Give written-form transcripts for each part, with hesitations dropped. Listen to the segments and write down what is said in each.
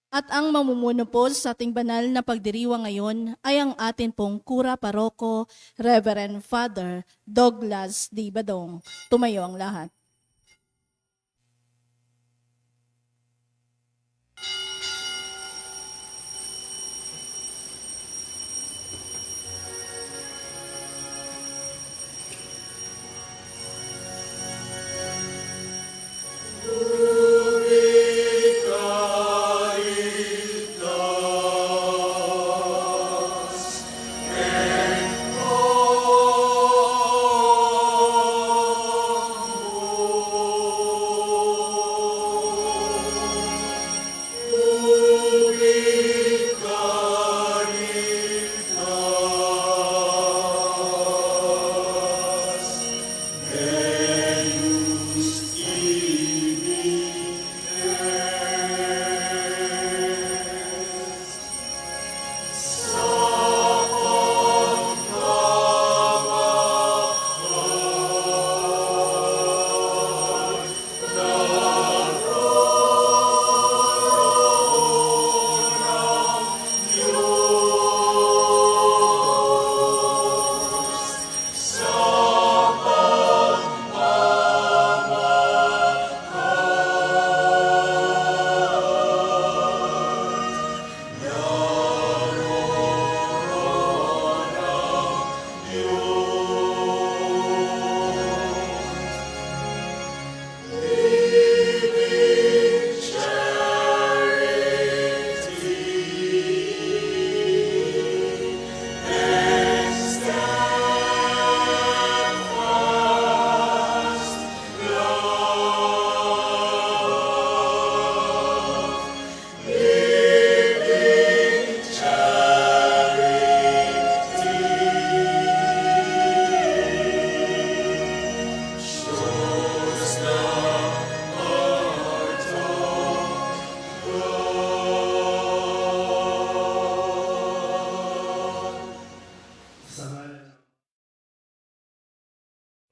At ang mamumuno po sa ating banal na pagdiriwang ngayon ay ang atin pong Kura Paroko, Reverend Father Douglas D. Badong. Tumayo ang lahat.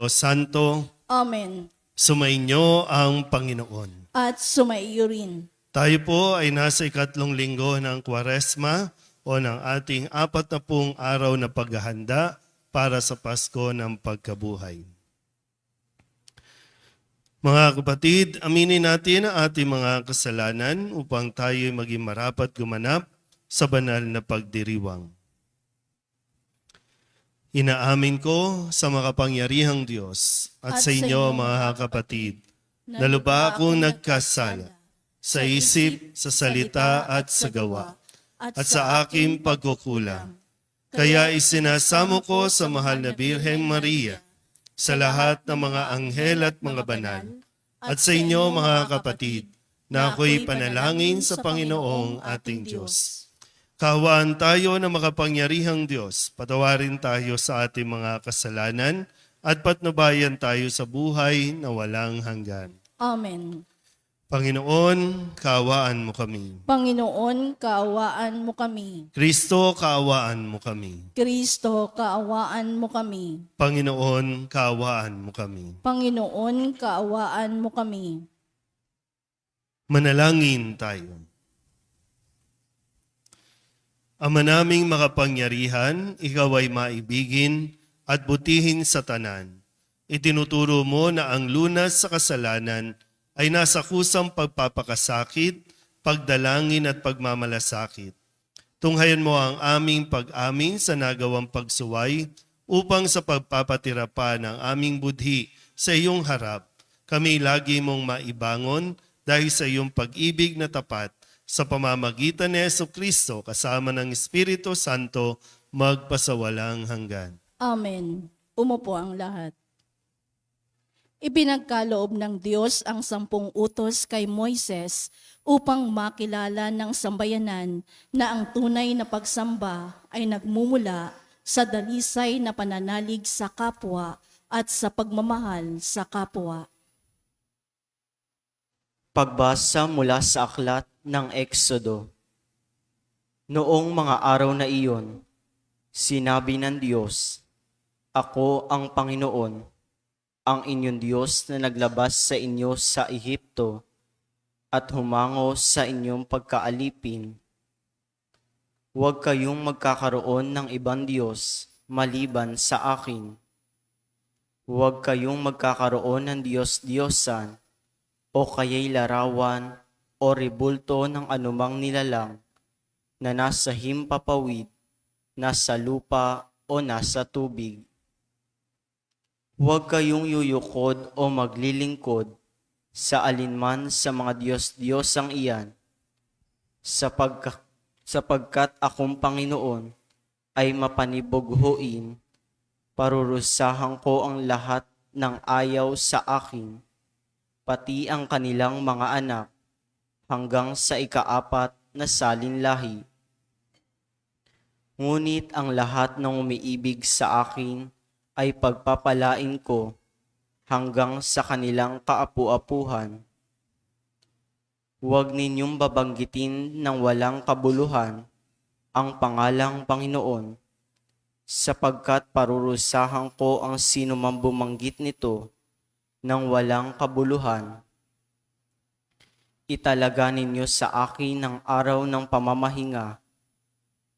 O Santo, Amen. sumainyo ang Panginoon. At sumaiyo rin. Tayo po ay nasa ikatlong linggo ng Kwaresma o ng ating 40 araw na paghahanda para sa Pasko ng Pagkabuhay. Mga kapatid, aminin natin ang ating mga kasalanan upang tayo maging marapat gumanap sa banal na pagdiriwang. Inaamin ko sa makapangyarihang Diyos at sa inyo mga kapatid, na lubha akong nagkasala sa isip, sa salita at sa gawa, at sa aking pagkukulang. Kaya isinasamo ko sa mahal na Birheng Maria, sa lahat ng mga anghel at mga banal, at sa inyo mga kapatid, na ako'y panalangin sa Panginoong ating Diyos. Kaawaan tayo ng makapangyarihang Diyos, patawarin tayo sa ating mga kasalanan, at patnubayan tayo sa buhay na walang hanggan. Amen. Panginoon, kaawaan mo kami. Panginoon, kaawaan mo kami. Kristo, kaawaan mo kami. Kristo, kaawaan mo kami. Panginoon, kaawaan mo kami. Panginoon, kaawaan mo kami. Manalangin tayo. Ama naming makapangyarihan, ikaw ay maibigin at butihin sa tanan. Itinuturo mo na ang lunas sa kasalanan ay nasa kusang pagpapakasakit, pagdalangin at pagmamalasakit. Tunghayan mo ang aming pag-amin sa nagawang pagsuway upang sa pagpapatira pa ng aming budhi sa iyong harap, kami lagi mong maibangon dahil sa iyong pag-ibig na tapat sa pamamagitan ni Jesucristo kasama ng Espiritu Santo magpasawalang hanggan. Amen. Umupo ang lahat. Ipinagkaloob ng Diyos ang 10 utos kay Moises upang makilala ng sambayanan na ang tunay na pagsamba ay nagmumula sa dalisay na pananalig sa kapwa at sa pagmamahal sa kapwa. Pagbasa mula sa aklat ng Eksodo. Noong mga araw na iyon, sinabi ng Diyos, "Ako ang Panginoon, ang inyong Diyos na naglabas sa inyo sa Ehipto. at humango sa inyong pagkaalipin. Huwag kayong magkakaroon ng ibang Diyos maliban sa akin. Huwag kayong magkakaroon ng Diyos-Diyosan o kaya'y larawan o rebulto ng anumang nilalang na nasa himpapawid, nasa lupa o nasa tubig. Huwag kayong yuyukod o maglilingkod sa alinman sa mga Diyos-Diyosang iyan, sapagkat akong Panginoon ay mapanibughuin, parurusahan ko ang lahat ng ayaw sa akin, pati ang kanilang mga anak, hanggang sa ikaapat na salinlahi. Ngunit ang lahat ng umiibig sa akin ay pagpapalain ko hanggang sa kanilang kaapu-apuhan. Huwag ninyong babanggitin ng walang kabuluhan ang pangalang Panginoon, sapagkat parurusahan ko ang sino mang bumanggit nito ng walang kabuluhan. Italaga ninyo sa akin ang araw ng pamamahinga.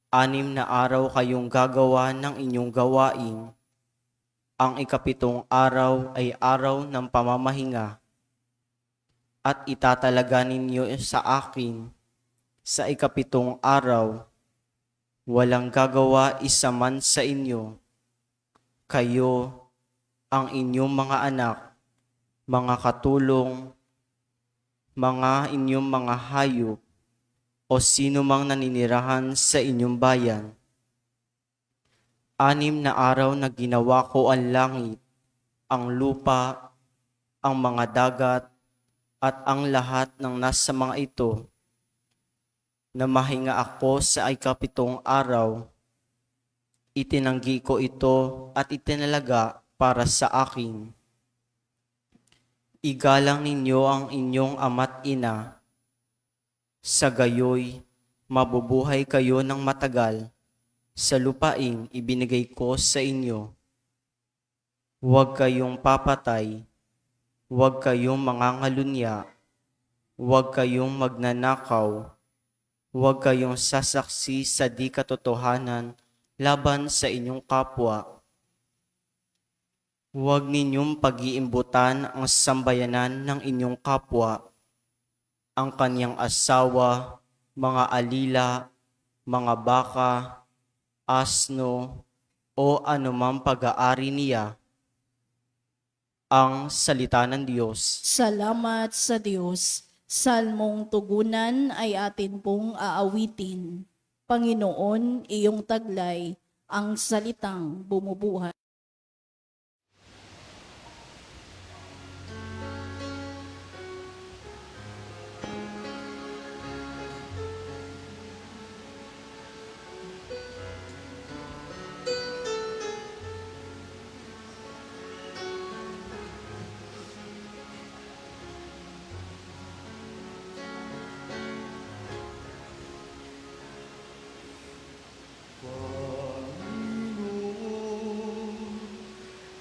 6 na araw kayong gagawa ng inyong gawain. Ang ikapitong araw ay araw ng pamamahinga. At itatalaga ninyo sa akin sa ikapitong araw. Walang gagawa isa man sa inyo. Kayo, ang inyong mga anak, mga katulong, mga inyong mga hayop, o sino mang naninirahan sa inyong bayan. 6 na araw na ginawa ko ang langit, ang lupa, ang mga dagat, at ang lahat ng nasa mga ito. Na mahinga ako sa ikapitong araw, itinanggi ko ito at itinalaga para sa akin. Igalang ninyo ang inyong ama't ina. Sa gayoy, mabubuhay kayo ng matagal sa lupaing ibinigay ko sa inyo. Huwag kayong papatay, huwag kayong mangangalunya, huwag kayong magnanakaw, huwag kayong sasaksi sa di katotohanan laban sa inyong kapwa. Huwag ninyong pag-iimbutan ang sambayanan ng inyong kapwa, ang kanyang asawa, mga alila, mga baka, asno, o anumang pag-aari niya. Ang salita ng Diyos. Salamat sa Diyos. Salmong tugunan ay atin pong aawitin. Panginoon, iyong taglay, ang salitang bumubuhay.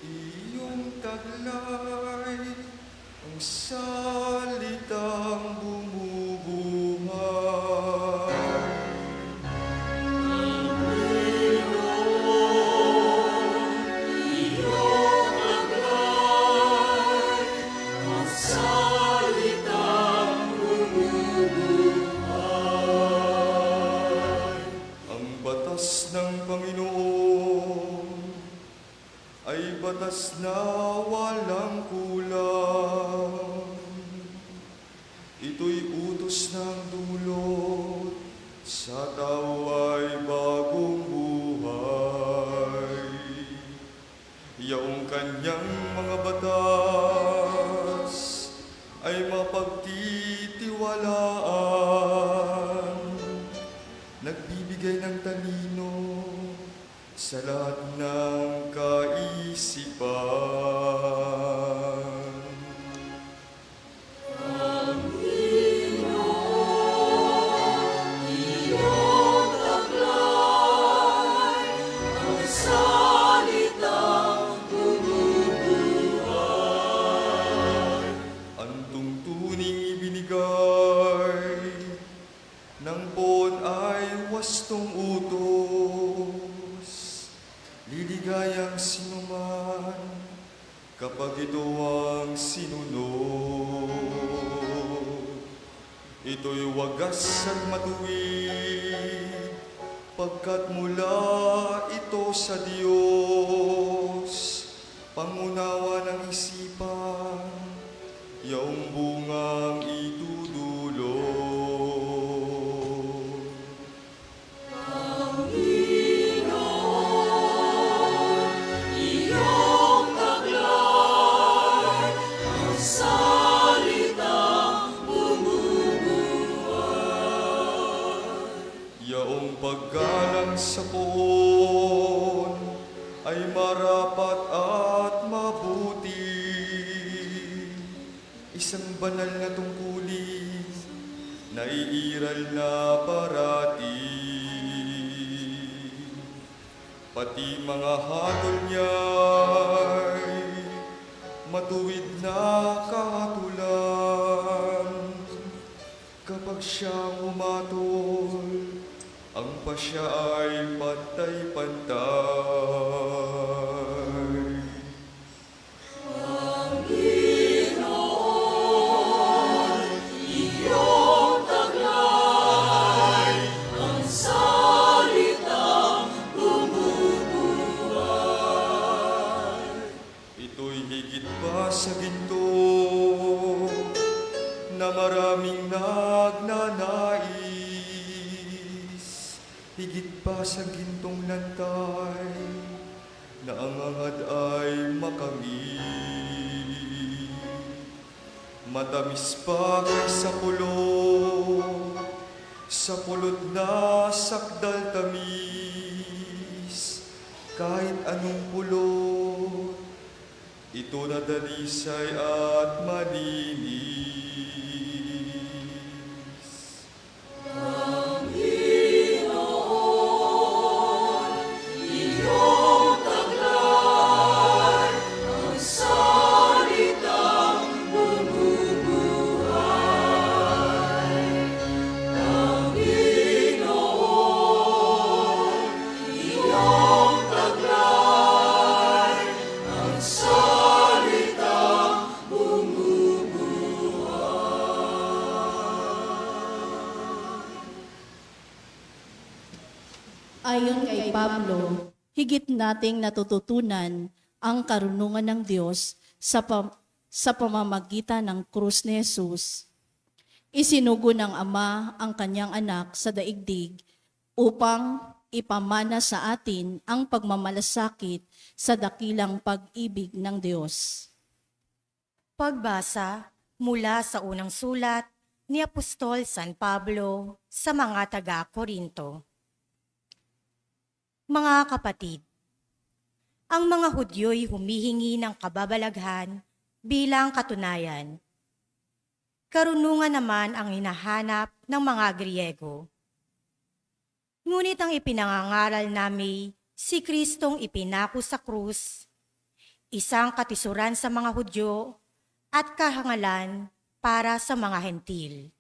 Iyong taglay, ang salitang bumubuhay. Ang batas ng Panginoon ay batas na walang kulang. Ito'y utos ng dulot, sa tao ay bagong buhay. Yaong kanyang mga batas ay mapagtitiwalaan, nagbibigay ng talino sa lahat ng kaisipan. Ang tungtuning ibinigay ng sinuman kapag ito ang sinunod. Ito'y wagas at matuwid, pagkat mula ito sa Diyos. Pangunawa ng isipan, yaong bungang itudulot. Yaong paggalang sa poon ay marapat at mabuti. Isang banal na tungkulin na iiral na parati. Pati mga hatol niya'y matuwid na kahatulan. Kapag siya umatol, ang pasya ay pantay-pantay. Ito'y higit pa sa ginto na maraming nagnanais. Higit pa sa gintong lantay na ang angad ay makamit. Matamis pa kaysa pulot, sa pulot na sakdal tamis. Kahit anong pulot, ito na dalisay at malinis. Ayon kay Pablo, higit nating natututunan ang karunungan ng Diyos sa pamamagitan ng krus ni Jesus. Isinugo ng Ama ang kanyang anak sa daigdig upang ipamana sa atin ang pagmamalasakit sa dakilang pag-ibig ng Diyos. Pagbasa mula sa unang sulat ni Apostol San Pablo sa mga taga-Korinto. Mga kapatid, ang mga Hudyo'y humihingi ng kababalaghan bilang katunayan. Karunungan naman ang hinahanap ng mga Griego. Ngunit ang ipinangangaral namin si Kristong ipinako sa krus, isang katisuran sa mga Hudyo at kahangalan para sa mga Hentil.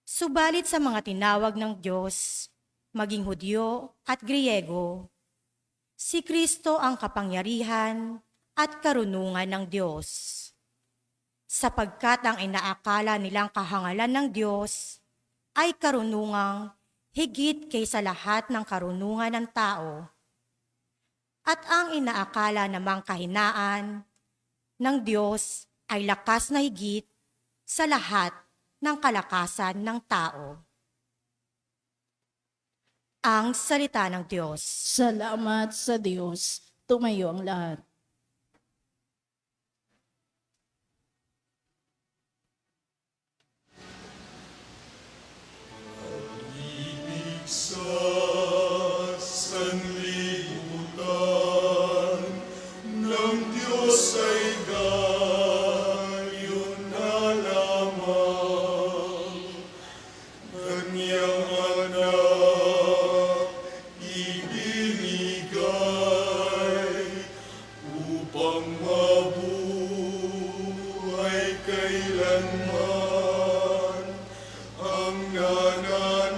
Subalit sa mga tinawag ng Diyos, maging Hudyo at Griego, si Kristo ang kapangyarihan at karunungan ng Diyos. Sapagkat ang inaakala nilang kahangalan ng Diyos ay karunungang higit kaysa lahat ng karunungan ng tao. At ang inaakala namang kahinaan ng Diyos ay lakas na higit sa lahat ng kalakasan ng tao. Ang salita ng Diyos. Salamat sa Diyos. Tumayo ang lahat. Sanlibutan ng Diyos ay gayon na lamang. Kanyang anak ibinigay upang mabuhay kailanman ang nananalig.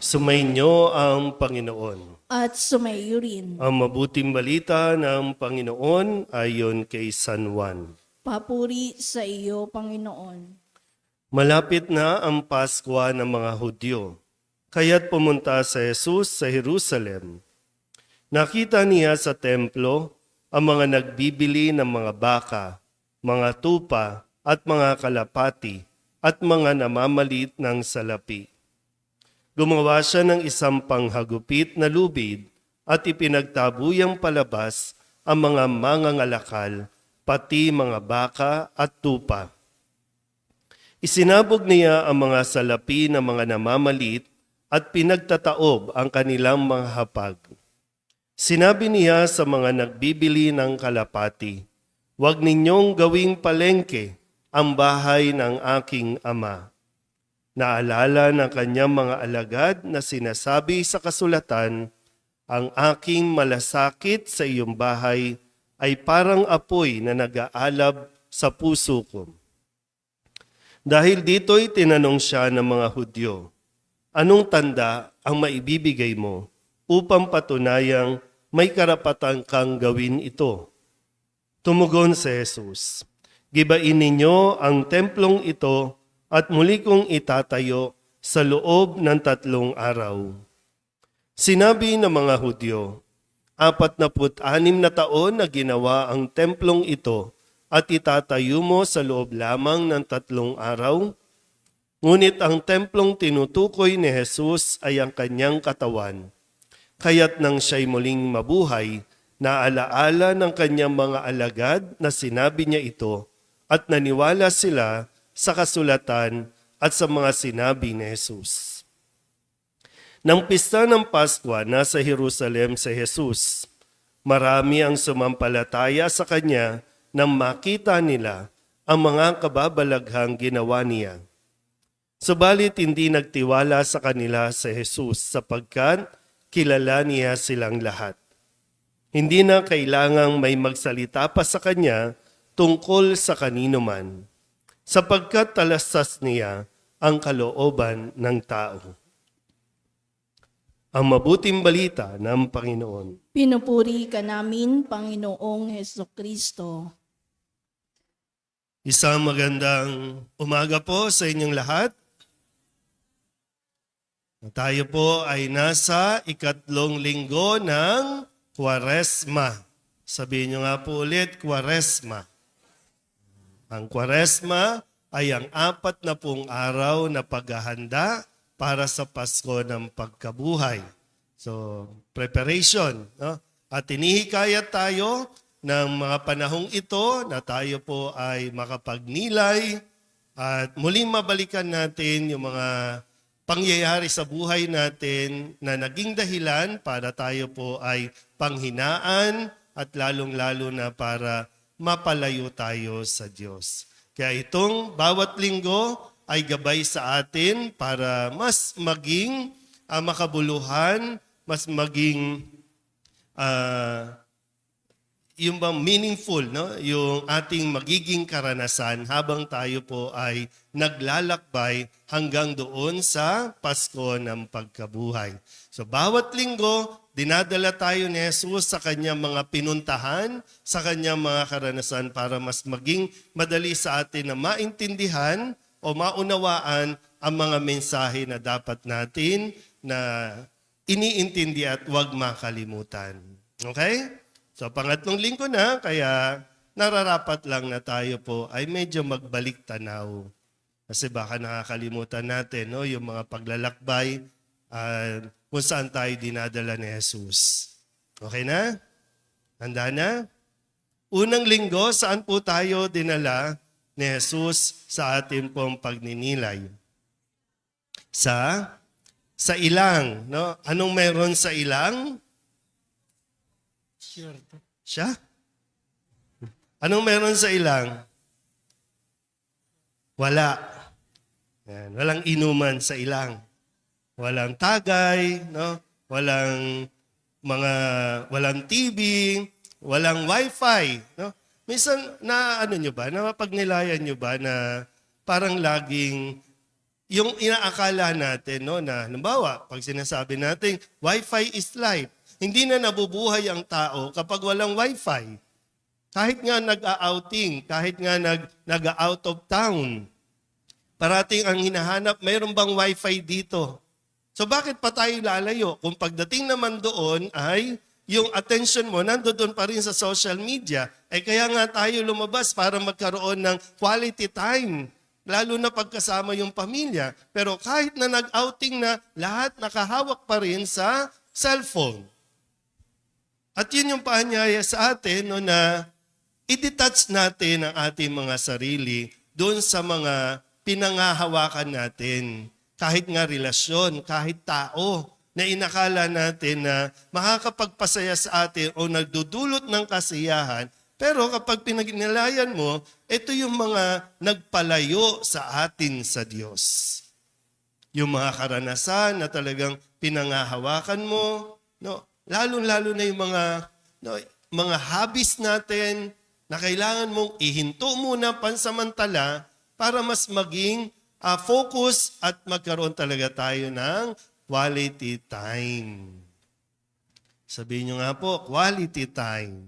Sumainyo ang Panginoon. At sumayo rin. Ang mabuting balita ng Panginoon ayon kay San Juan. Papuri sa iyo, Panginoon. Malapit na ang Pasko ng mga Hudyo, kaya't pumunta sa Jesus sa Jerusalem. Nakita niya sa templo ang mga nagbibili ng mga baka, mga tupa at mga kalapati at mga namamalit ng salapi. Gumawa siya ng isang panghagupit na lubid at ipinagtabuyang palabas ang mga mangangalakal, pati mga baka at tupa. Isinabog niya ang mga salapi ng mga namamalit at pinagtataob ang kanilang mga hapag. Sinabi niya sa mga nagbibili ng kalapati, "Huwag ninyong gawing palengke ang bahay ng aking ama." Naalala ng kanyang mga alagad na sinasabi sa kasulatan, "Ang aking malasakit sa iyong bahay ay parang apoy na nag-aalab sa puso ko." Dahil dito'y tinanong siya ng mga Hudyo, "Anong tanda ang maibibigay mo upang patunayang may karapatan kang gawin ito?" Tumugon si Jesus, "Gibain ninyo ang templong ito at muli kong itatayo sa loob ng 3 araw." Sinabi ng mga Hudyo, 46 na taon na ginawa ang templong ito at itatayo mo sa loob lamang ng 3 araw? Ngunit ang templong tinutukoy ni Jesus ay ang kanyang katawan. Kaya't nang siya'y muling mabuhay, naalaala ng kanyang mga alagad na sinabi niya ito at naniwala sila sa kasulatan at sa mga sinabi ni Jesus. Nang pista ng Pasko, nasa Jerusalem si Jesus. Marami ang sumampalataya sa kanya nang makita nila ang mga kababalaghang ginawa niya. Subalit hindi nagtiwala sa kanila si Jesus sapagkat kilala niya silang lahat. Hindi na kailangang may magsalita pa sa kanya tungkol sa kanino man, sapagkat talastas niya ang kalooban ng tao. Ang mabuting balita ng Panginoon. Pinupuri ka namin, Panginoong Hesukristo. Isang magandang umaga po sa inyong lahat. Tayo po ay nasa 3 linggo ng Kwaresma. Sabihin nyo nga po ulit, Kwaresma. Ang Kwaresma ay ang 40 araw na paghahanda para sa Pasko ng pagkabuhay. So, preparation. No? At tinihikayat tayo ng mga panahong ito na tayo po ay makapagnilay at muling mabalikan natin yung mga pangyayari sa buhay natin na naging dahilan para tayo po ay panghinaan at lalong-lalo na para mapalayo tayo sa Diyos. Kaya itong bawat linggo ay gabay sa atin para mas maging makabuluhan, mas maging yung bang meaningful, no? Yung ating magiging karanasan habang tayo po ay naglalakbay hanggang doon sa Pasko ng pagkabuhay. So bawat linggo, dinadala tayo ni Jesus sa kanyang mga pinuntahan, sa kanyang mga karanasan para mas maging madali sa atin na maintindihan o maunawaan ang mga mensahe na dapat natin na iniintindi at huwag makalimutan. Okay? So, 3 linggo na, kaya nararapat lang na tayo po ay medyo magbalik tanaw. Kasi baka nakakalimutan natin, no, yung mga paglalakbay kung saan tayo dinadala ni Jesus. Okay na? Handa na? Unang linggo, saan po tayo dinala ni Jesus sa atin pong pagninilay? Sa ilang, no? Anong meron sa ilang? Siya? Anong meron sa ilang? Wala. Yan. Walang inuman sa ilang. Walang tagay, no? Walang TV, walang wifi, no? Minsan na ano nyo ba, napagnilayan nyo ba na parang laging yung inaakala natin, no, na halimbawa, pag sinasabi natin, Wi-Fi is life, hindi na nabubuhay ang tao kapag walang Wi-Fi. Kahit nga nag-outing, kahit nga nag-out of town, parating ang hinahanap, mayroon bang Wi-Fi dito? So bakit pa tayo lalayo? Kung pagdating naman doon ay yung attention mo nandoon pa rin sa social media, kaya nga tayo lumabas para magkaroon ng quality time, lalo na pagkasama yung pamilya. Pero kahit na nag-outing na, lahat nakahawak pa rin sa cellphone. At yun yung paanyaya sa atin, no, na i-detach natin ang ating mga sarili doon sa mga pinangahawakan natin. Kahit nga relasyon, kahit tao, na inakala natin na makakapagpasaya sa atin o nagdudulot ng kasiyahan, pero kapag pinagnilayan mo, ito yung mga nagpalayo sa atin sa Diyos. Yung mga karanasan na talagang pinangahawakan mo, no? Lalo-lalo na yung mga hobbies natin na kailangan mong ihinto muna pansamantala para mas maging focus at magkaroon talaga tayo ng quality time. Sabihin nyo nga po, quality time.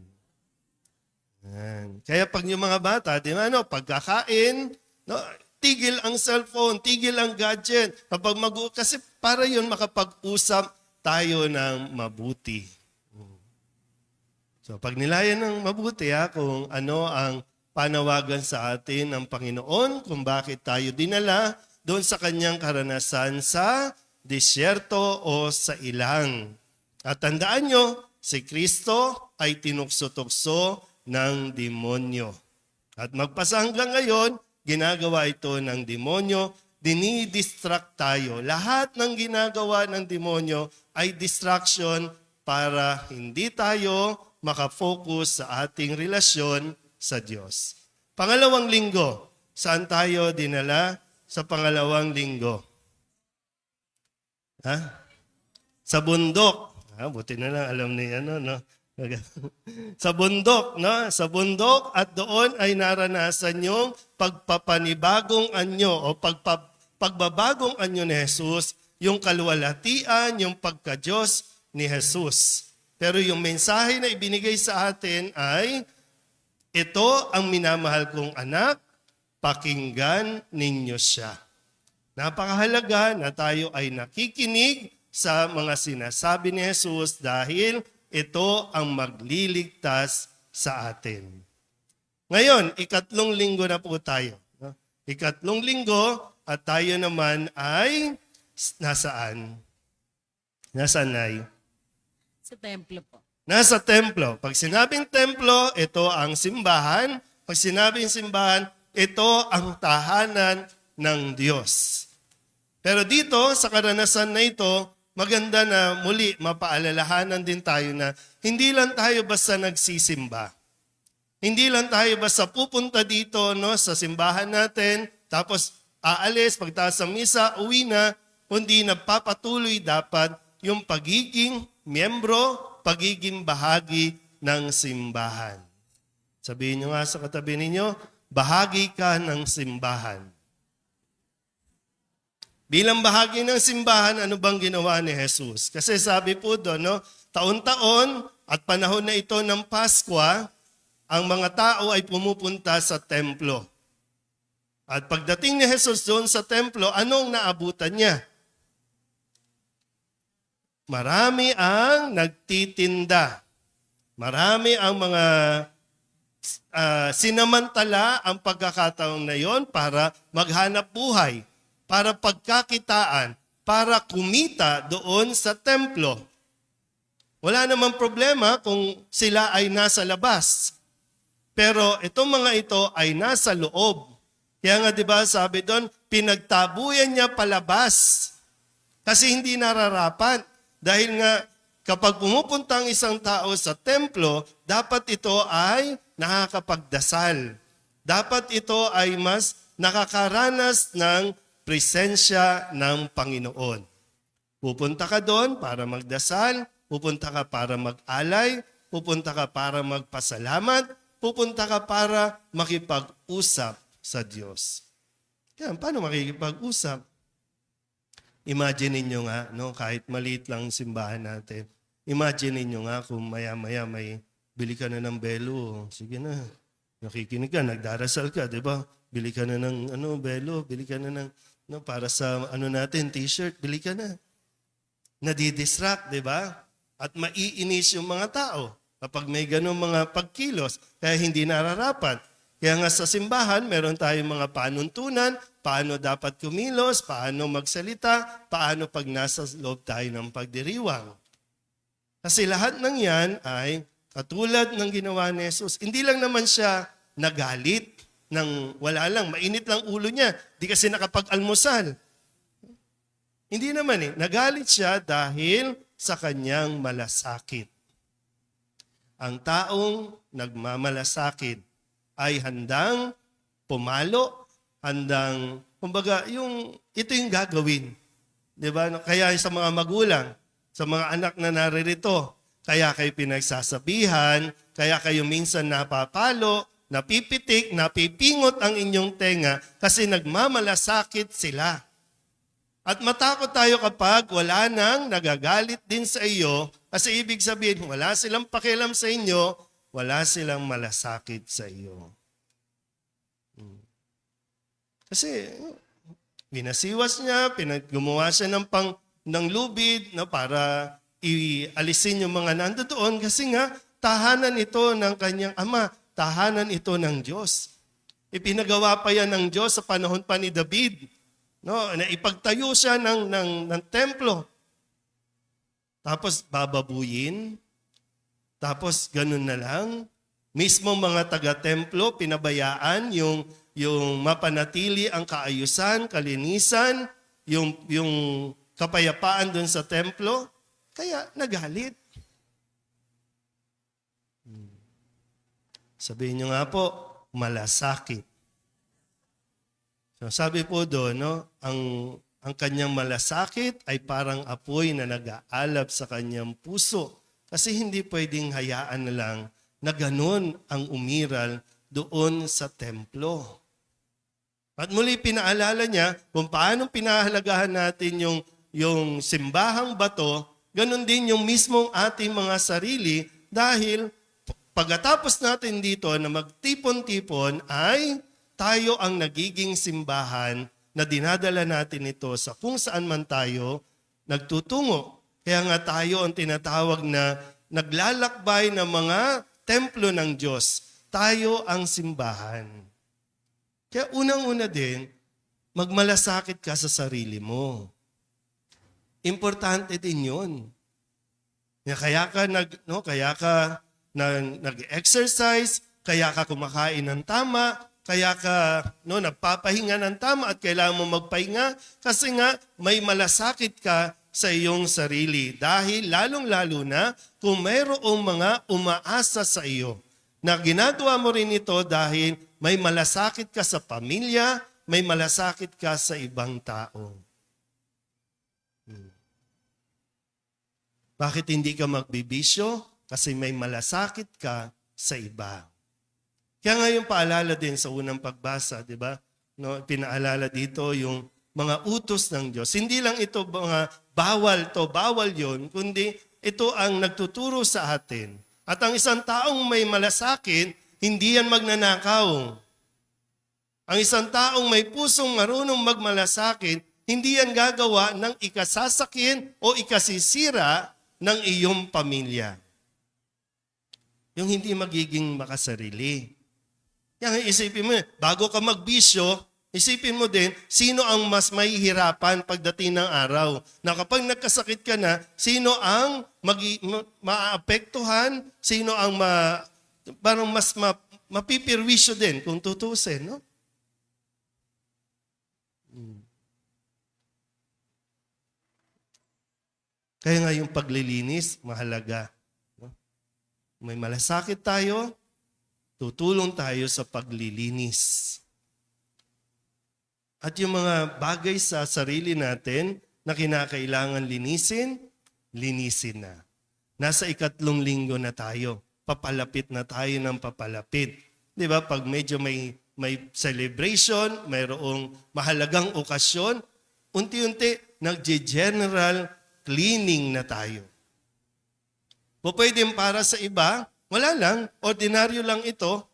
Yan. Kaya pag yung mga bata, di ba, pagkakain, tigil ang cellphone, tigil ang gadget. Kasi para yun makapag-usap tayo ng mabuti. So pag nilayan ng mabuti kung ano ang panawagan sa atin ng Panginoon, kung bakit tayo dinala doon sa kanyang karanasan sa disyerto o sa ilang. At tandaan nyo, si Kristo ay tinukso-tukso ng demonyo. At magpasa hanggang ngayon, ginagawa ito ng demonyo, dinidistract tayo. Lahat ng ginagawa ng demonyo ay distraction para hindi tayo makafocus sa ating relasyon sa Diyos. Pangalawang linggo, saan tayo dinala sa pangalawang linggo? Sa bundok. Buti na lang alam niya, no? Sa bundok, no? Sa bundok at doon ay naranasan yung pagpapanibagong anyo o pagbabagong anyo ni Jesus, yung kaluwalhatian, yung pagka-Diyos ni Jesus. Pero yung mensahe na ibinigay sa atin ay, ito ang minamahal kong anak, pakinggan ninyo siya. Napakahalaga na tayo ay nakikinig sa mga sinasabi ni Jesus dahil ito ang magliligtas sa atin. Ngayon, ikatlong linggo na po tayo. Ikatlong linggo at tayo naman ay nasaan? Nasaan na? Sa templo po. Nasa templo. Pag sinabing templo, ito ang simbahan. Pag sinabing simbahan, ito ang tahanan ng Diyos. Pero dito, sa karanasan na ito, maganda na muli mapaalalahanan din tayo na hindi lang tayo basta nagsisimba. Hindi lang tayo basta pupunta dito sa simbahan natin, tapos aalis, pagtaas ng misa, uwi na, kundi nagpapatuloy dapat yung pagiging miyembro, pagiging bahagi ng simbahan. Sabihin nyo nga sa katabi ninyo, bahagi ka ng simbahan. Bilang bahagi ng simbahan, ano bang ginawa ni Jesus? Kasi sabi po doon, taon-taon at panahon na ito ng Pasko, ang mga tao ay pumupunta sa templo. At pagdating ni Jesus doon sa templo, anong naabutan niya? Marami ang nagtitinda. Marami ang mga sinamantala ang pagkakataon na yon para maghanap buhay, para pagkakitaan, para kumita doon sa templo. Wala namang problema kung sila ay nasa labas. Pero itong mga ito ay nasa loob. Kaya nga 'di ba sabi doon, pinagtabuyan niya palabas. Kasi hindi nararapat. Dahil nga kapag pumupunta ang isang tao sa templo, dapat ito ay nakakapagdasal. Dapat ito ay mas nakakaranas ng presensya ng Panginoon. Pupunta ka doon para magdasal, pupunta ka para mag-alay, pupunta ka para magpasalamat, pupunta ka para makipag-usap sa Diyos. Kaya paano makikipag-usap? Imagine ninyo nga, no, kahit maliit lang ang simbahan natin. Imagine ninyo nga kung maya-maya may bili ka na ng belo. Sige na, nakikinig ka, nagdarasal ka, di ba? Bili ka na ng belo, bili ka na ng para sa natin, t-shirt, bili ka na. Nadidistract, di ba? At maiinis yung mga tao kapag may ganun mga pagkilos, kaya hindi nararapat. Kaya nga sa simbahan, meron tayong mga panuntunan, paano dapat kumilos, paano magsalita, paano pag nasa loob tayo ng pagdiriwang. Kasi lahat ng yan ay katulad ng ginawa ni Jesus. Hindi lang naman siya nagalit ng wala lang, mainit lang ulo niya, di kasi nakapag-almusal. Hindi naman nagalit siya dahil sa kanyang malasakit. Ang taong nagmamalasakit ay handang pumalo, handang, kumbaga, ito yung gagawin. Di ba? Kaya sa mga magulang, sa mga anak na naririto, kaya kayo pinagsasabihan, kaya kayo minsan napapalo, napipitik, napipingot ang inyong tenga kasi nagmamalasakit sila. At matakot tayo kapag wala nang nagagalit din sa iyo kasi ibig sabihin, wala silang pakialam sa inyo, wala silang malasakit sa iyo. Kasi binasiwas niya, gumawa siya ng lubid para ialisin yung mga nandoon kasi nga tahanan ito ng kanyang ama, tahanan ito ng Diyos. Ipinagawa pa yan ng Diyos sa panahon pa ni David. No, na ipagtayo siya ng templo. Tapos bababuyin. Tapos ganun na lang. Mismo mga taga-templo, pinabayaan yung mapanatili ang kaayusan, kalinisan, yung kapayapaan doon sa templo. Kaya nagalit. Sabihin nyo nga po, malasakit. So sabi po doon, ang kanyang malasakit ay parang apoy na nag-aalab sa kanyang puso. Kasi hindi pwedeng hayaan na lang na ganun ang umiral doon sa templo. At muli pinaalala niya kung paano pinahalagahan natin yung simbahang bato, ganun din yung mismong ating mga sarili dahil pagkatapos natin dito na magtipon-tipon ay tayo ang nagiging simbahan na dinadala natin ito sa kung saan man tayo nagtutungo. Kaya nga tayo ang tinatawag na naglalakbay ng mga templo ng Diyos. Tayo ang simbahan. Kaya unang-una din, magmalasakit ka sa sarili mo. Importante din yun. Kaya ka nag-exercise, kaya ka kumakain ng tama, kaya ka nagpapahinga ng tama at kailangan mo magpahinga kasi nga may malasakit ka sa iyong sarili. Dahil lalong-lalo na kung mayroong mga umaasa sa iyo na ginagawa mo rin ito dahil may malasakit ka sa pamilya, may malasakit ka sa ibang tao. Bakit hindi ka magbibisyo? Kasi may malasakit ka sa iba. Kaya nga yung paalala din sa unang pagbasa, di ba? Pinaalala dito yung mga utos ng Diyos. Hindi lang ito mga bawal yon, kundi ito ang nagtuturo sa atin. At ang isang taong may malasakit, hindi yan magnanakaw. Ang isang taong may pusong marunong magmalasakit, hindi yan gagawa ng ikasasakin o ikasisira ng iyong pamilya. Yung hindi magiging makasarili. Yan, isipin mo, bago ka magbisyo, isipin mo din, sino ang mas mahihirapan pagdating ng araw? Na kapag nagkasakit ka na, sino ang maapektuhan? Sino ang parang mas mapipirwisyo din kung tutusin, no? Kaya nga yung paglilinis, mahalaga. May malasakit tayo, tutulong tayo sa paglilinis. At yung mga bagay sa sarili natin na kinakailangan linisin, linisin na. Nasa 3 linggo na tayo. Papalapit na tayo ng papalapit. Di ba? Pag medyo may celebration, mayroong mahalagang okasyon, unti-unti nagje-general cleaning na tayo. Pwede para sa iba, wala lang, ordinaryo lang ito.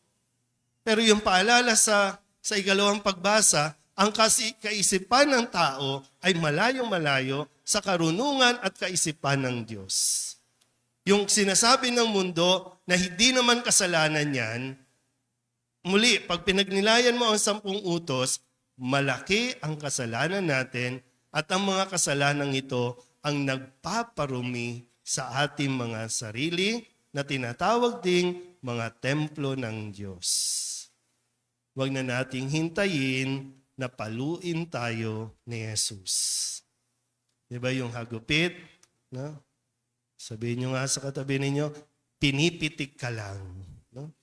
Pero yung paalala sa ikalawang pagbasa, ang kaisipan ng tao ay malayong-malayo sa karunungan at kaisipan ng Diyos. Yung sinasabi ng mundo na hindi naman kasalanan yan, muli, pag pinagnilayan mo ang 10 utos, malaki ang kasalanan natin at ang mga kasalanan ito ang nagpaparumi sa ating mga sarili na tinatawag ding mga templo ng Diyos. Huwag na nating hintayin na paluin tayo ni Jesus. Di ba yung hagupit? No? Sabihin nyo nga sa katabi ninyo, pinipitik ka lang. No?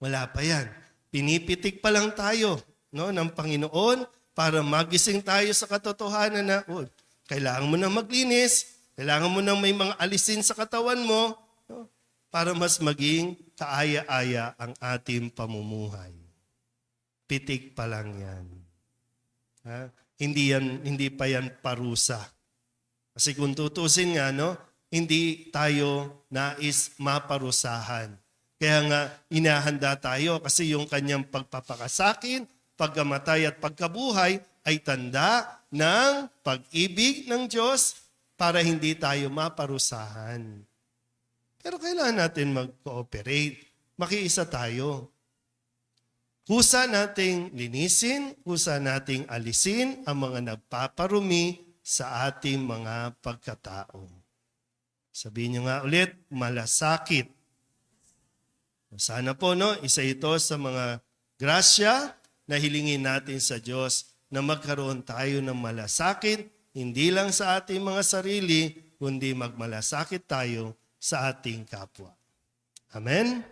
Wala pa yan. Pinipitik pa lang tayo, no, ng Panginoon para magising tayo sa katotohanan na kailangan mo na maglinis, kailangan mo na may mga alisin sa katawan mo, no, para mas maging kaaya-aya ang ating pamumuhay. Pitik pa lang yan. Ha? Hindi pa yan parusa. Kasi kung tutusin nga, no, hindi tayo nais maparusahan. Kaya nga, inahanda tayo kasi yung kanyang pagpapakasakin, pagkamatay at pagkabuhay ay tanda ng pag-ibig ng Diyos para hindi tayo maparusahan. Pero kailangan natin mag-cooperate. Makiisa tayo. Husa nating linisin, husa nating alisin ang mga nagpaparumi sa ating mga pagkatao. Sabihin nyo nga ulit, malasakit. Sana po, no, isa ito sa mga grasya na hilingin natin sa Diyos na magkaroon tayo ng malasakit, hindi lang sa ating mga sarili, kundi magmalasakit tayo sa ating kapwa. Amen?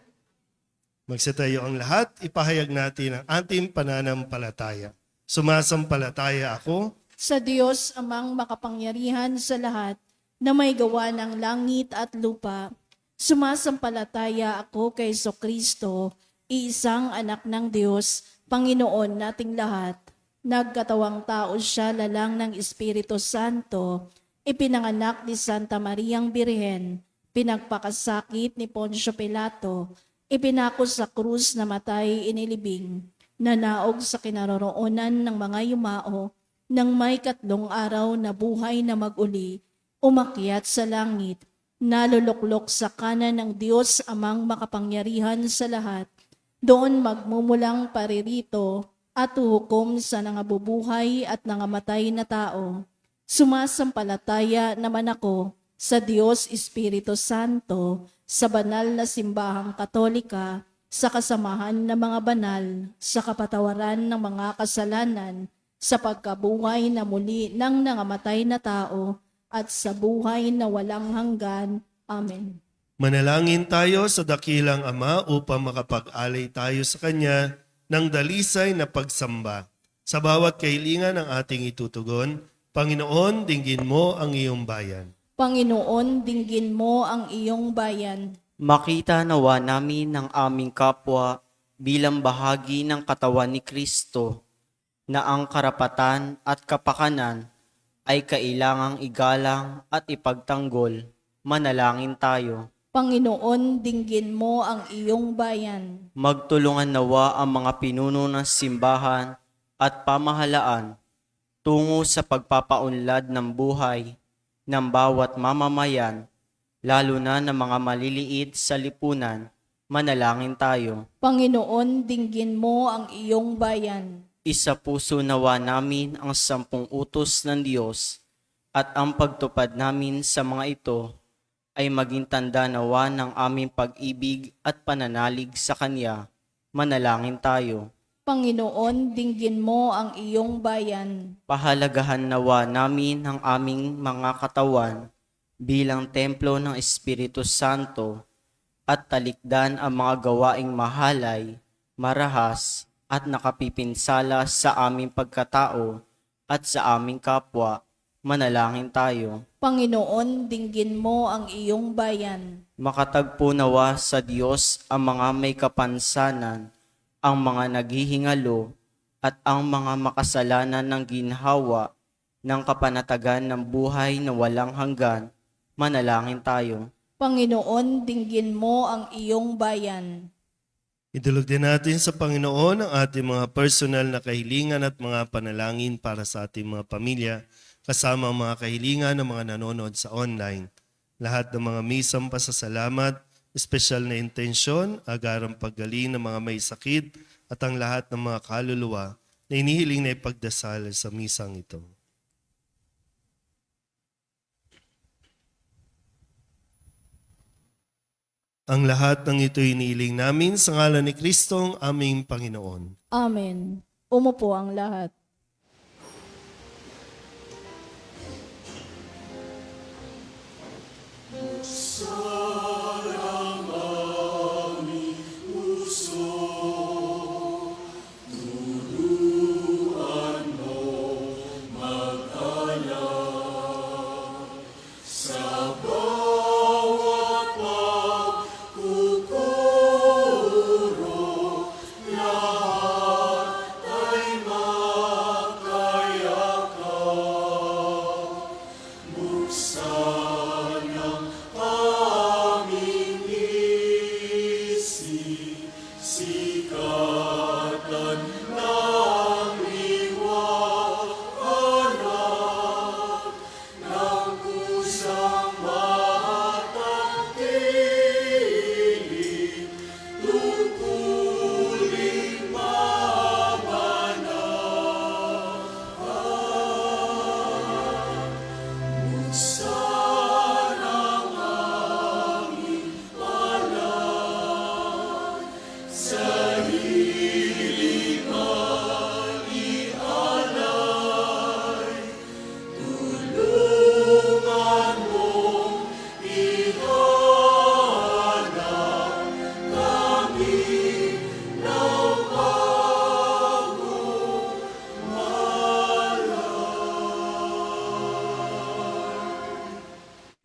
Magsitayo ang lahat, ipahayag natin ang ating pananampalataya. Sumasampalataya ako Sa Diyos amang makapangyarihan sa lahat na may gawa ng langit at lupa. Sumasampalataya ako kay Kristo, iisang anak ng Diyos, Panginoon nating lahat. Nagkatawang tao siya lalang ng Espiritu Santo, ipinanganak ni Santa Mariang Birhen, pinagpakasakit ni Poncio Pilato, ipinako sa krus na matay inilibing, nanaog sa kinaroroonan ng mga yumao, nang may 3 araw na buhay na mag-uli, umakyat sa langit, naluluklok sa kanan ng Diyos amang makapangyarihan sa lahat, doon magmumulang paririto at huhukom sa nangabubuhay at nangamatay na tao. Sumasampalataya naman ako sa Diyos Espiritu Santo, sa banal na simbahang katolika, sa kasamahan ng mga banal, sa kapatawaran ng mga kasalanan, sa pagkabuhay na muli ng nangamatay na tao, at sa buhay na walang hanggan. Amen. Manalangin tayo sa dakilang Ama upang makapag-alay tayo sa Kanya ng dalisay na pagsamba. Sa bawat kahilingan ng ating itutugon, Panginoon, dinggin mo ang iyong bayan. Panginoon, dinggin mo ang iyong bayan. Makita nawa namin ng aming kapwa bilang bahagi ng katawan ni Kristo, na ang karapatan at kapakanan ay kailangang igalang at ipagtanggol. Manalangin tayo. Panginoon, dinggin mo ang iyong bayan. Magtulungan nawa ang mga pinuno ng simbahan at pamahalaan tungo sa pagpapaunlad ng buhay ng bawat mamamayan, lalo na ng mga maliliit sa lipunan. Manalangin tayo. Panginoon, dinggin mo ang iyong bayan. Isa puso nawa namin ang 10 utos ng Diyos at ang pagtupad namin sa mga ito ay maging tanda nawa ng aming pag-ibig at pananalig sa Kanya. Manalangin tayo. Panginoon, dinggin mo ang iyong bayan. Pahalagahan nawa namin ang aming mga katawan bilang templo ng Espiritu Santo at talikdan ang mga gawaing mahalay, marahas, at nakapipinsala sa aming pagkatao at sa aming kapwa. Manalangin tayo. Panginoon, dinggin mo ang iyong bayan. Makatagpo nawa sa Diyos ang mga may kapansanan, ang mga naghihingalo, at ang mga makasalanan ng ginhawa ng kapanatagan ng buhay na walang hanggan. Manalangin tayo. Panginoon, dinggin mo ang iyong bayan. Idulog din natin sa Panginoon ang ating mga personal na kahilingan at mga panalangin para sa ating mga pamilya, kasama ang mga kahilingan ng mga nanonood sa online. Lahat ng mga misang pasasalamat, espesyal na intensyon, agarang paggaling ng mga may sakit, at ang lahat ng mga kaluluwa na inihiling na ipagdasal sa misang ito. Ang lahat ng ito iniiling namin sa ngalan ni Kristong aming Panginoon. Amen. Umupo ang lahat.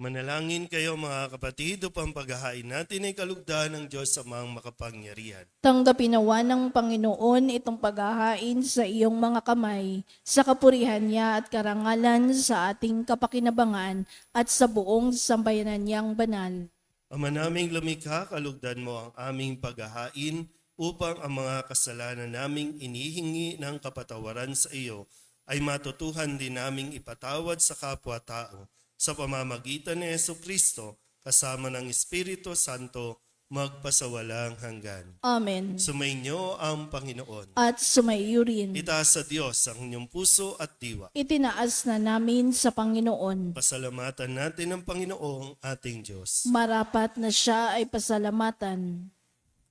Manalangin kayo mga kapatid upang paghahain natin ay kalugdan ng Diyos sa mga makapangyarihan. Tanggapin nawa ng Panginoon itong paghahain sa iyong mga kamay, sa kapurihan niya at karangalan sa ating kapakinabangan at sa buong sambayanan niyang banal. Ama naming lumikha, kalugdan mo ang aming paghahain upang ang mga kasalanan naming inihingi ng kapatawaran sa iyo ay matutuhan din naming ipatawad sa kapwa-tao sa pamamagitan ni Jesucristo kasama ng Espiritu Santo magpasawalang hanggan. Amen. Sumainyo ang Panginoon. At sumaiyo rin. Itaas sa Diyos ang inyong puso at diwa. Itinaas na namin sa Panginoon. Pasalamatan natin ang Panginoong ating Diyos. Marapat na siya ay pasalamatan.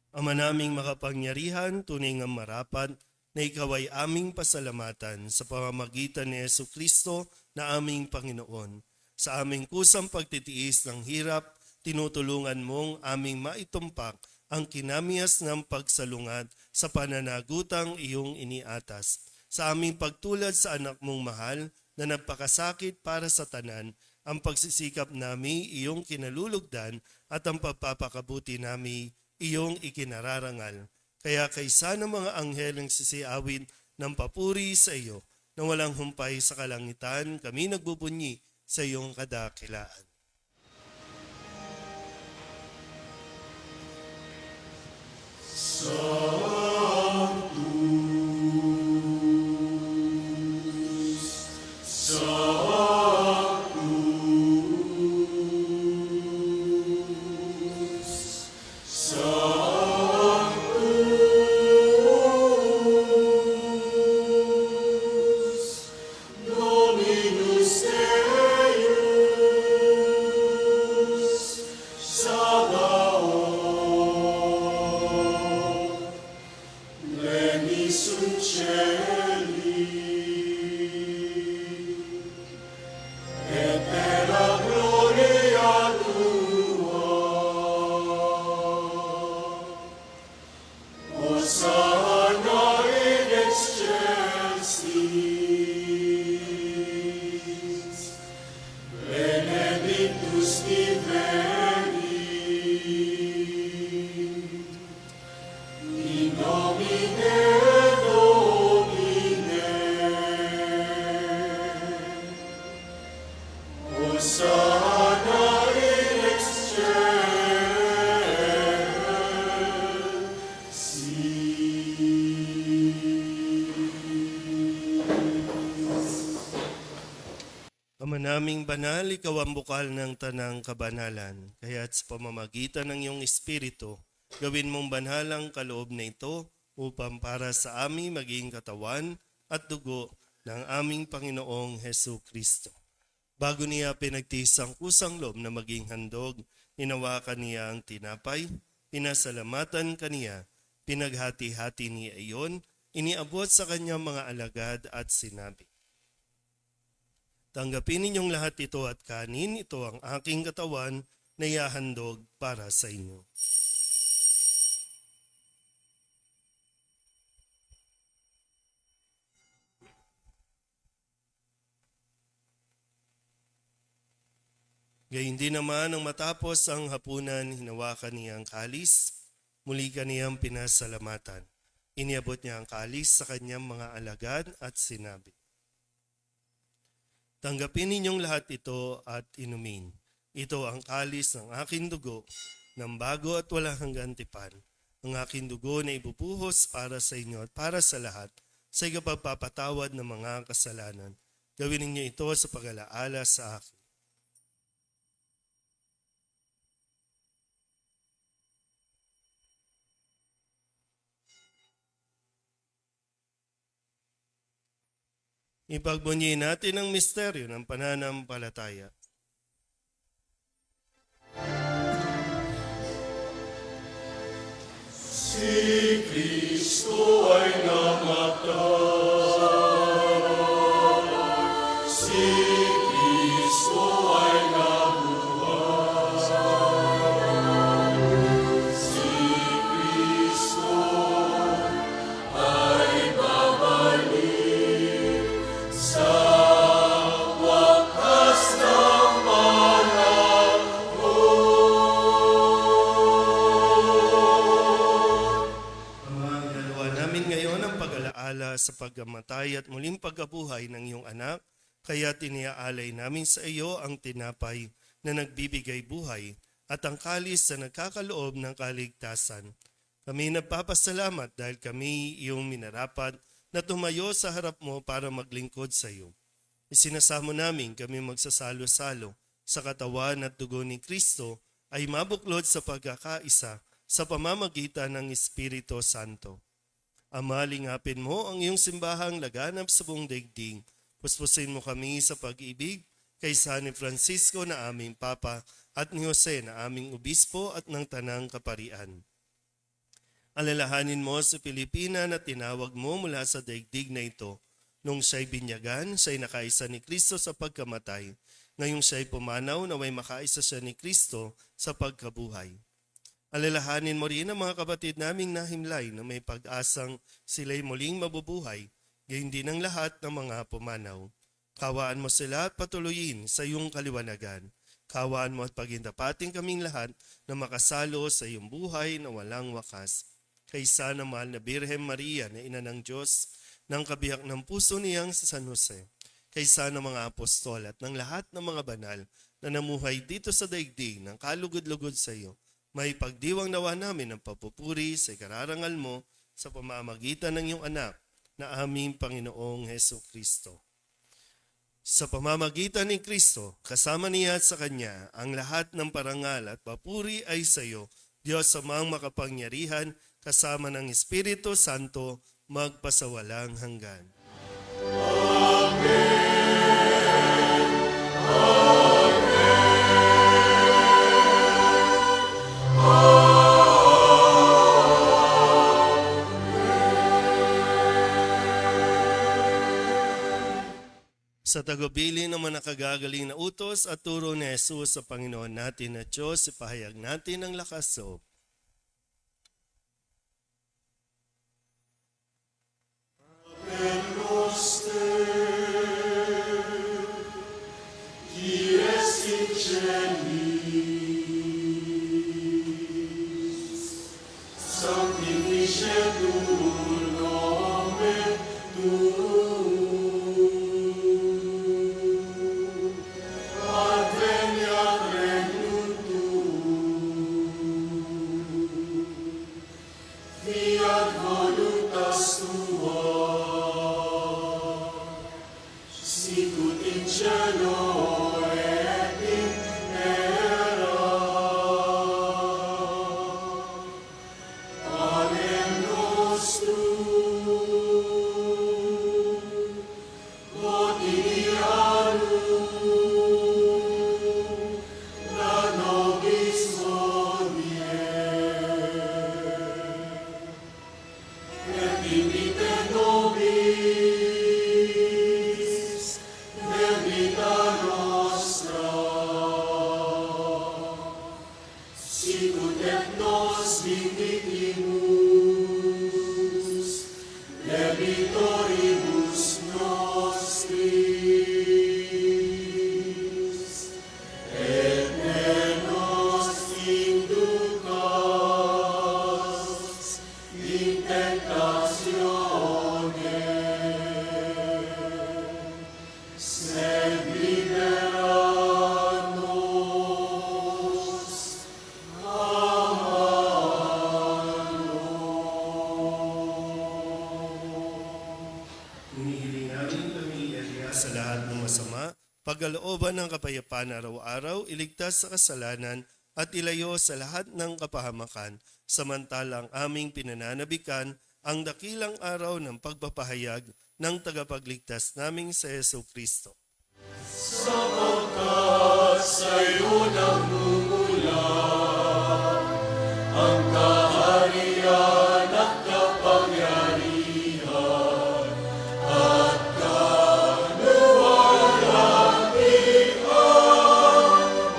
Ama naming makapangyarihan, tunay nga marapat na ikaw ay aming pasalamatan sa pamamagitan ni Jesucristo na aming Panginoon. Sa aming kusang pagtitiis ng hirap, tinutulungan mong aming maitumpak ang kinamiyas ng pagsalungat sa pananagutang iyong iniatas. Sa aming pagtulad sa anak mong mahal na nagpakasakit para sa tanan, ang pagsisikap nami iyong kinalulugdan at ang pagpapakabuti nami iyong ikinararangal. Kaya kaysa ng mga anghel ang sisiawin ng papuri sa iyo, na walang humpay sa kalangitan, kami nagbubunyi sa iyong kadakilaan. sana Ama naming banal, ikaw ang bukal ng tanang kabanalan. Kaya't sa pamamagitan ng iyong Espiritu, gawin mong banal ang kaloob na ito upang para sa amin maging katawan at dugo ng aming Panginoong Hesu Kristo. Bago niya pinagtiis ang kusang loob na maging handog, hinawakan niya ang tinapay, pinasalamatan kaniya, pinaghati-hati niya iyon, iniabot sa kanyang mga alagad at sinabi, "Tanggapin ninyong lahat ito at kanin, ito ang aking katawan na ihahandog para sa inyo." Gayun din naman nang matapos ang hapunan, hinawakan niya ang kalis, muli kaniyang pinasalamatan. Iniabot niya ang kalis sa kanyang mga alagad at sinabi, "Tanggapin ninyong lahat ito at inumin. Ito ang kalis ng aking dugo, ng bago at walang hanggang tipan. Ang aking dugo na ibubuhos para sa inyo at para sa lahat, sa ikapagpapatawad ng mga kasalanan. Gawin ninyo ito sa pag-alaala sa akin." Ipagbunyi natin ang misteryo ng pananampalataya. si Kristo ay namatay, si Kristo ay nabuhay, si Kristo ay babalik sa wakas ng panahon. Ama, ginagawa namin ngayon ang pag-alaala sa pagkamatay at muling pagkabuhay ng iyong anak, kaya tiniaalay namin sa iyo ang tinapay na nagbibigay buhay at ang kalis na nagkakaloob ng kaligtasan. Kami nagpapasalamat dahil kami iyong minarapat na tumayo sa harap mo para maglingkod sa iyo. Isinasamo namin kami magsasalo-salo sa katawan at dugo ni Kristo ay mabuklod sa pagkakaisa sa pamamagitan ng Espiritu Santo. Ama, lingapin mo ang iyong simbahang laganap sa buong daigdig. Puspusin mo kami sa pag-ibig kay San Francisco na aming Papa at ni Jose na aming Obispo at ng Tanang Kaparian. Alalahanin mo sa Pilipina na tinawag mo mula sa daigdig na ito. Nung siya'y binyagan, siya'y nakaisa ni Kristo sa pagkamatay. Ngayong siya'y pumanaw, naway makaisa siya ni Kristo sa pagkabuhay. Alalahanin mo rin ang mga kapatid naming nahimlay na may pag-asang sila'y muling mabubuhay, gayon din ang lahat ng mga pumanaw. Kawaan mo sila at patuloyin sa iyong kaliwanagan. Kawaan mo at pagindapating kaming lahat na makasalo sa iyong buhay na walang wakas. Kaysa na mahal na Birhen Maria na ina ng Diyos, ng kabiyak ng puso niyang sa San Jose, kaysa ng mga apostol at ng lahat ng mga banal na namuhay dito sa daigdig ng kalugod-lugod sa iyo, may pagdiwang nawa namin ang papupuri sa ikararangal mo sa pamamagitan ng iyong anak na aming Panginoong Hesu Kristo. Sa pamamagitan ni Kristo, kasama niya at sa Kanya, ang lahat ng parangal at papuri ay sa iyo, Diyos Amang makapangyarihan, kasama ng Espiritu Santo, magpasawalang hanggan. Sa tagubili naman nakagagaling na utos at turo ni Jesus sa Panginoon natin na Diyos, ipahayag natin ang lakas loob. Ad sicut in cielo et in terra. Panem nostrum quotidianum da nobis hodie, et dimitte nobis debita nostra, sicut et nos dimitimus debitoribus nostris, et ne nos inducas in tentatione, sed libera nos a Hinihiling namin kami Elias sa lahat ng masama, pagkalooban ng kapayapaan araw-araw, iligtas sa kasalanan at ilayo sa lahat ng kapahamakan, samantalang aming pinananabikan ang dakilang araw ng pagpapahayag ng tagapagligtas naming sa Yesu Kristo. sapagkat sa'yo nagmumula ang kaharian at kapangyarihan at kaluwalhatian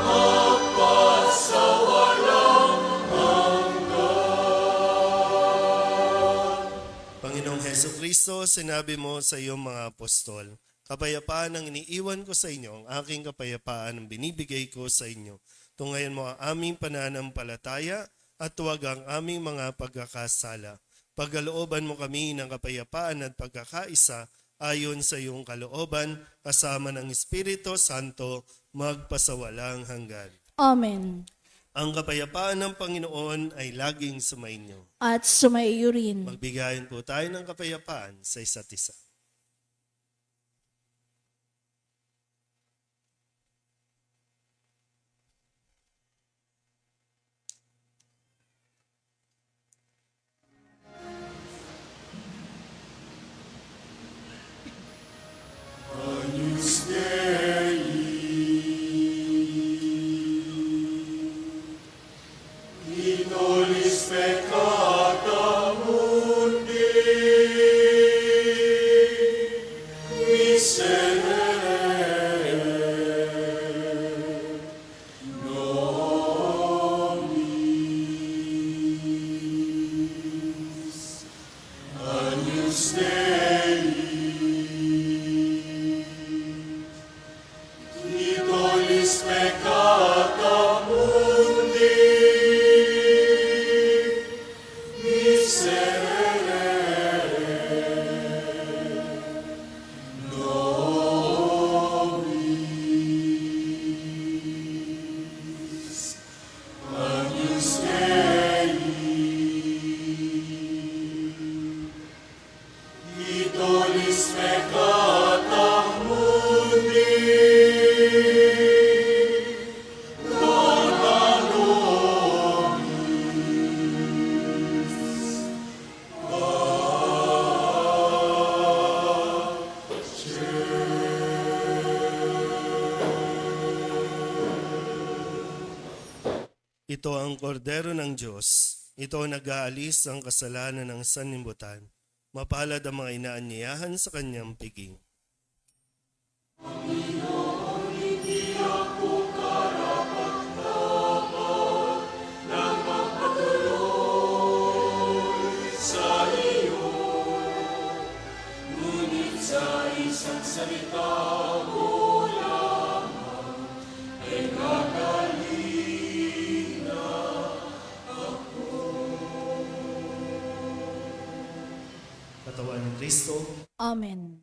magpasawalang hanggan. Panginoong Heso Kristo, sinabi mo sa iyong mga apostol, kapayapaan ang iniiwan ko sa inyo, ang aking kapayapaan ang binibigay ko sa inyo. Tungayan mo ang aming pananampalataya at huwag ang aming mga pagkakasala. Pagkalooban mo kami ng kapayapaan at pagkakaisa ayon sa iyong kalooban, kasama ng Espiritu Santo, magpasawalang hanggan. Amen. Ang kapayapaan ng Panginoon ay laging sumainyo. At sumaiyo rin. Magbigayan po tayo ng kapayapaan sa isa't isa. Agnus Dei, in nollis peccata mundi, miserere nobis. Agnus Dei, in nollis peccata mundi, miserere nobis. Agnus Dei, in nollis peccata mundi, dona nobis Ito ang kordero ng Diyos. Ito ang nag-aalis ang kasalanan ng sanlibutan. Mapalad ang mga inaanyayahan sa kanyang piging. sa iyo, ngunit sa isang salita mo lamang ay gagaling na Katawan ng Kristo, Amen.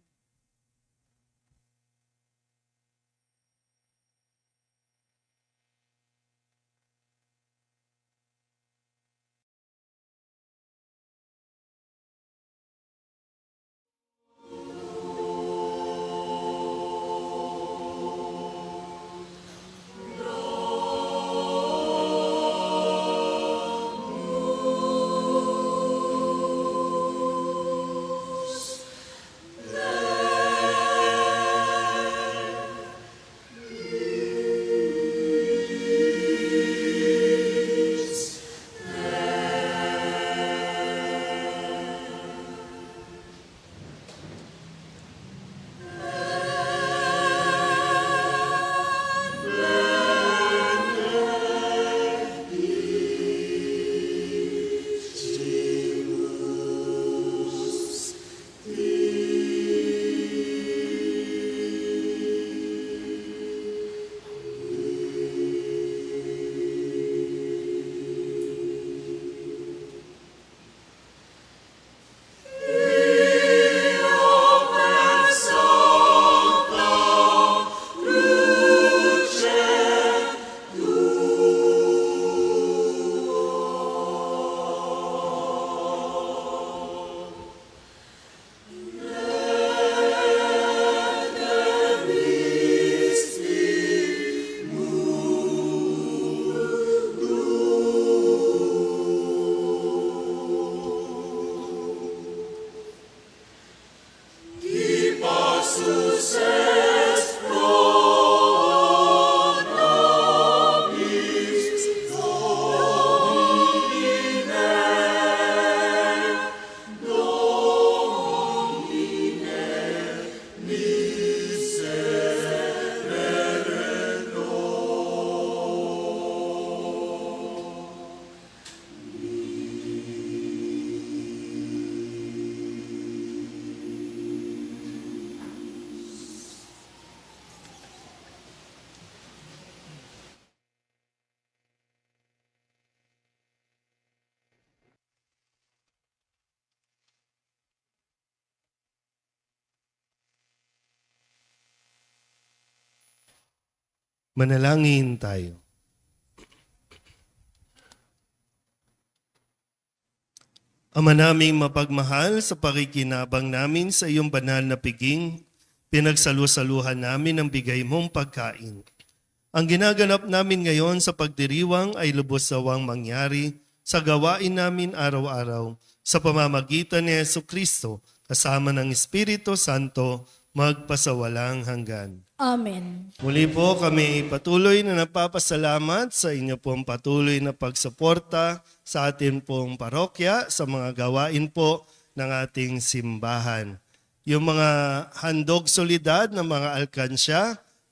Manalangin tayo. Ama naming mapagmahal, sa pakikinabang namin sa iyong banal na piging, pinagsalusaluhan namin ang bigay mong pagkain. Ang ginaganap namin ngayon sa pagdiriwang ay lubos sawang mangyari sa gawain namin araw-araw sa pamamagitan ni Jesucristo kasama ng Espiritu Santo magpasawalang hanggan. Amen. Muli po kami patuloy na nagpapasalamat sa inyo pong patuloy na pagsuporta sa atin pong parokya sa mga gawain po ng ating simbahan. Yung mga handog solidad ng mga alkansya,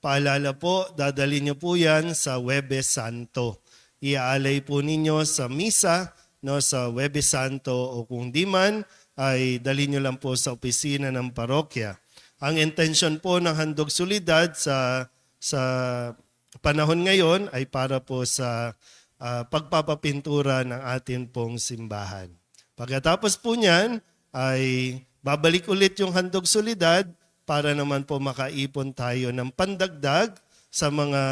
paalala po, dadalhin niyo po yan sa Huwebes Santo. Iaalay po ninyo sa misa, no, sa Huwebes Santo, o kung di man, ay dalhin niyo lang po sa opisina ng parokya. Ang intention po ng handog solidad sa panahon ngayon ay para po sa pagpapapintura ng atin pong simbahan. Pagkatapos po niyan ay babalik ulit yung handog solidad para naman po makaipon tayo ng pandagdag sa mga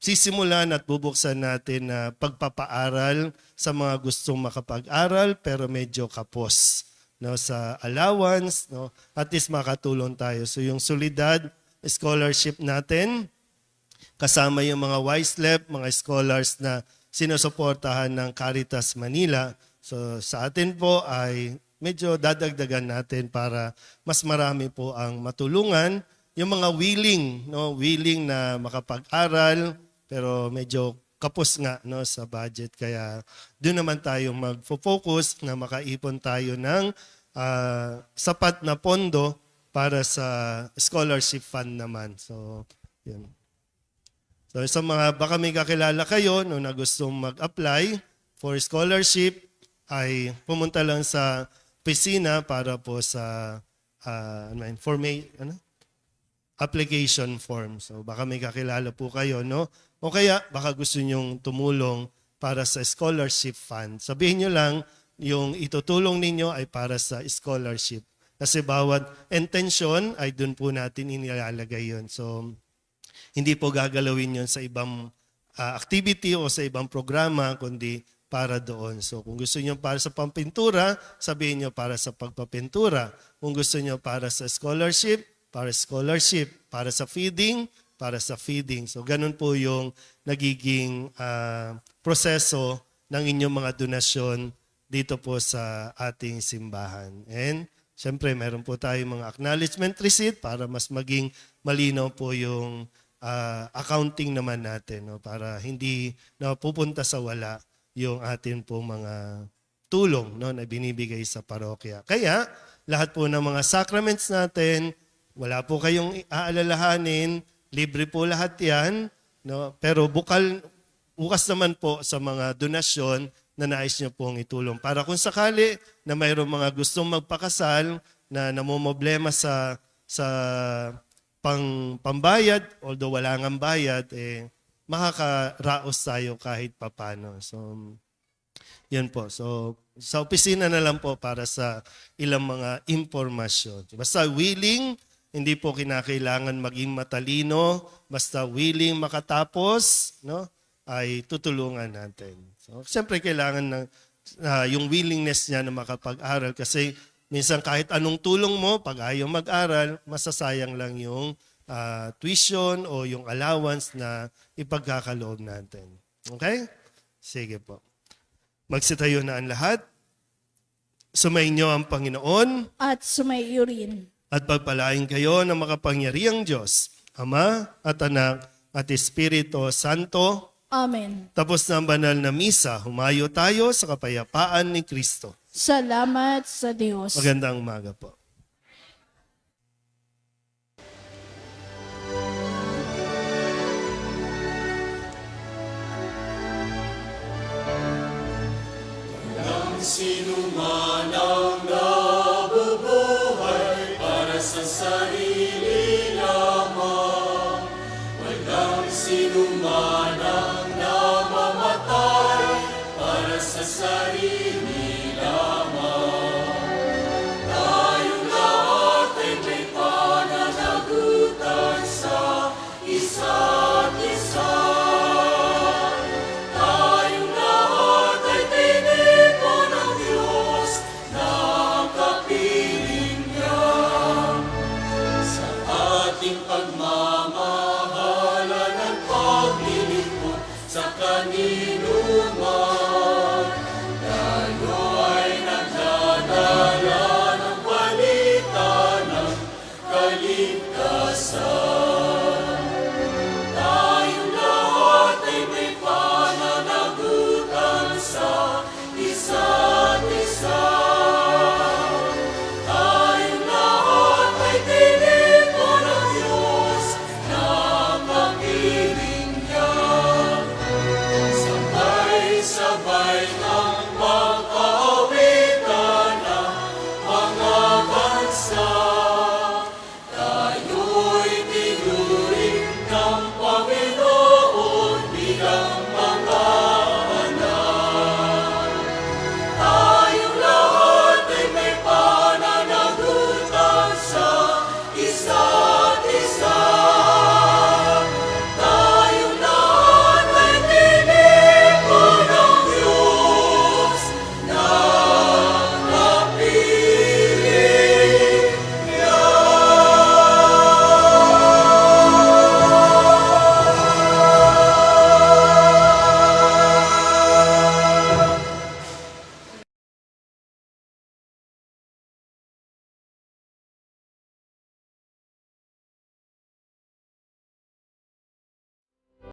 sisimulan at bubuksan natin na pagpapaaral sa mga gustong makapag-aral pero medyo kapos, no, sa allowance, no, at least makatulong tayo. So yung solidad scholarship natin, kasama yung mga WISLEP, mga scholars na sinusuportahan ng Caritas Manila. So sa atin po ay medyo dadagdagan natin para mas marami po ang matulungan. Yung mga willing, no, willing na makapag-aral pero medyo kapos nga, no, sa budget. Kaya doon naman tayo mag-focus na makaipon tayo ng sapat na pondo para sa scholarship fund naman. So, yun. So sa mga baka may kakilala kayo no, na gustong mag-apply for scholarship ay pumunta lang sa opisina para po sa application form. So baka may kakilala po kayo, no? O kaya baka gusto nyong tumulong para sa scholarship fund. Sabihin nyo lang yung itutulong ninyo ay para sa scholarship. Kasi bawat intention ay dun po natin inilalagay yun. So hindi po gagalawin yun sa ibang activity o sa ibang programa, kundi para doon. So kung gusto nyo para sa pampintura, sabihin nyo para sa pagpapintura. Kung gusto nyo para sa scholarship, para scholarship. Para sa feeding, para sa feeding. So ganun po yung nagiging proseso ng inyong mga donasyon dito po sa ating simbahan. And siyempre meron po tayong mga acknowledgement receipt para mas maging malinaw po yung accounting naman natin, no? Para hindi na pupunta sa wala yung atin po mga tulong, no, na binibigay sa parokya. Kaya lahat po ng mga sacraments natin, wala po kayong aalalahanin, libre po lahat yan, no? Pero bukas naman po sa mga donasyon na nais nyo pong itulong. Para kung sakali na mayroong mga gustong magpakasal na namumblema sa pambayad, although wala ngang bayad, makakaraos tayo kahit papano. So, yun po. So, sa opisina na lang po para sa ilang mga impormasyon. Basta willing, hindi po kinakailangan maging matalino, basta willing makatapos, no, ay tutulungan natin. So, siyempre kailangan ng yung willingness niya na makapag-aral kasi minsan kahit anong tulong mo, pag ayaw mag-aral, masasayang lang yung tuition o yung allowance na ipagkakaloob natin. Okay? Sige po. Magsitayo na ang lahat. Sumainyo ang Panginoon. At sumaiyo rin. At pagpalain kayo ng makapangyarihang Diyos, Ama at Anak at Espiritu Santo. Amen. Tapos na ang banal na misa, humayo tayo sa kapayapaan ni Kristo. Salamat sa Diyos. Magandang umaga po. Sino man ang nabubuhay para sa sarili lamang. Walang sino man ang namamatay para sa sarili lamang. Tayong lahat ay may pananagutan sa isa ating pagmamahalan at paglilingkod sa kanino man. Tayo ay nagdadala ng balita ng kaligtasan.